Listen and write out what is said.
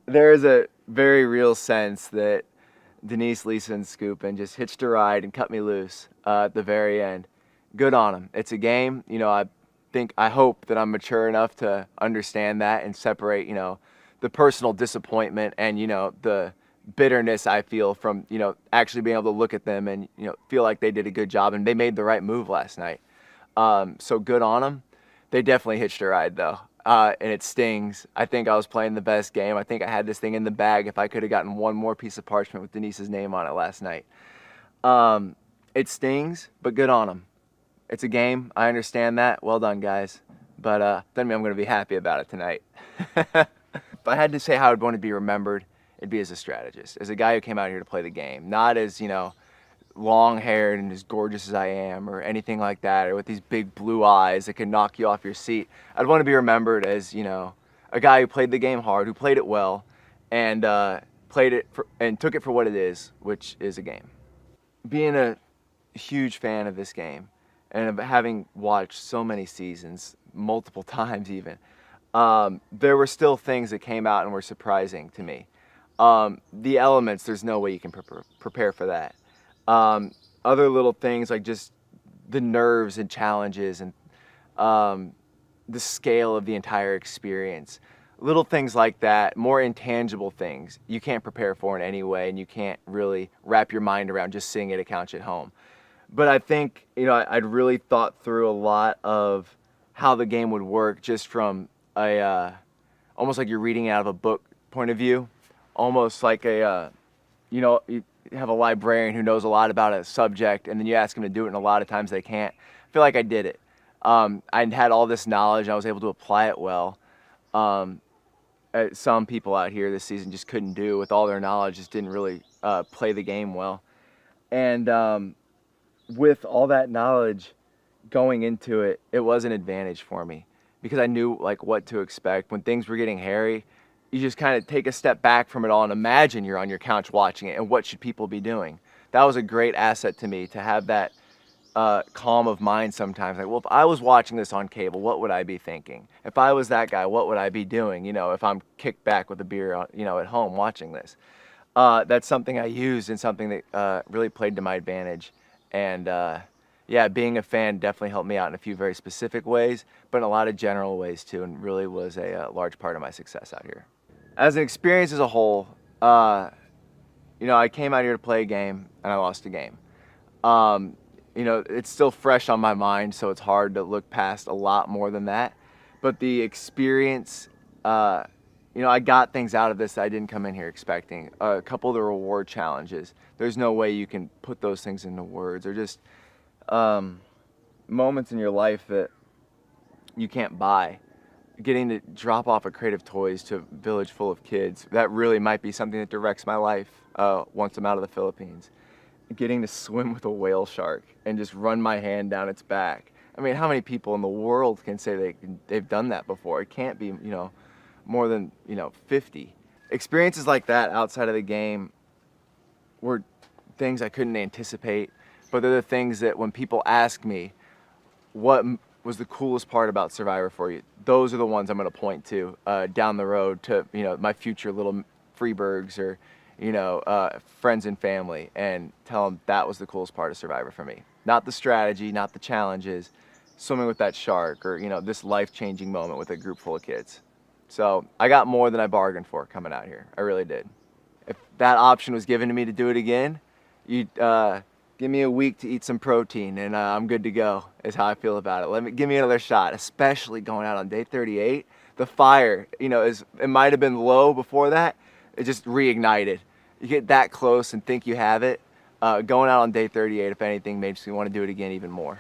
There is a very real sense that Denise, Lisa, and Scoopin just hitched a ride and cut me loose at the very end. Good on them. It's a game. I hope that I'm mature enough to understand that and separate, the personal disappointment and, the bitterness I feel from, actually being able to look at them and, feel like they did a good job and they made the right move last night. So good on them. They definitely hitched a ride though. And it stings. I think I was playing the best game. I think I had this thing in the bag if I could have gotten one more piece of parchment with Denise's name on it last night. It stings, but good on them. It's a game. I understand that. Well done, guys. But doesn't mean I'm going to be happy about it tonight. If I had to say how I'd want to be remembered, it'd be as a strategist, as a guy who came out here to play the game, not as, long-haired and as gorgeous as I am or anything like that, or with these big blue eyes that can knock you off your seat. I'd want to be remembered as, a guy who played the game hard, who played it well, and took it for what it is, which is a game. Being a huge fan of this game and of having watched so many seasons, multiple times even, there were still things that came out and were surprising to me. The elements, there's no way you can prepare for that. Other little things like just the nerves and challenges and the scale of the entire experience. Little things like that, more intangible things you can't prepare for in any way, and you can't really wrap your mind around just sitting at a couch at home. But I think, I'd really thought through a lot of how the game would work just from almost like you're reading out of a book point of view, almost like you have a librarian who knows a lot about a subject, and then you ask them to do it, and a lot of times they can't. I feel like I did it. I had all this knowledge, and I was able to apply it well. Some people out here this season just couldn't do with all their knowledge, just didn't really play the game well. And with all that knowledge going into it, it was an advantage for me because I knew like what to expect. When things were getting hairy, you just kind of take a step back from it all and imagine you're on your couch watching it and what should people be doing. That was a great asset to me to have that calm of mind sometimes. Like, well, if I was watching this on cable, what would I be thinking? If I was that guy, what would I be doing? If I'm kicked back with a beer, at home watching this. That's something I used and something that really played to my advantage. And yeah, being a fan definitely helped me out in a few very specific ways, but in a lot of general ways too, and really was a large part of my success out here. As an experience as a whole, I came out here to play a game and I lost a game. It's still fresh on my mind, so it's hard to look past a lot more than that. But the experience, I got things out of this that I didn't come in here expecting. A couple of the reward challenges, there's no way you can put those things into words. They're just moments in your life that you can't buy. Getting to drop off a crate of toys to a village full of kids, that really might be something that directs my life once I'm out of the Philippines. Getting to swim with a whale shark and just run my hand down its back. I mean, how many people in the world can say they've done that before? It can't be, more than, 50. Experiences like that outside of the game were things I couldn't anticipate, but they're the things that when people ask me, what was the coolest part about Survivor for you? Those are the ones I'm going to point to down the road to, my future little Freeburgs or, friends and family, and tell them that was the coolest part of Survivor for me. Not the strategy, not the challenges, swimming with that shark, or, this life-changing moment with a group full of kids. So I got more than I bargained for coming out here. I really did. If that option was given to me to do it again, you'd give me a week to eat some protein and I'm good to go, is how I feel about it. Give me another shot, especially going out on day 38. The fire, it might have been low before that. It just reignited. You get that close and think you have it. Going out on day 38, if anything, makes me want to do it again even more.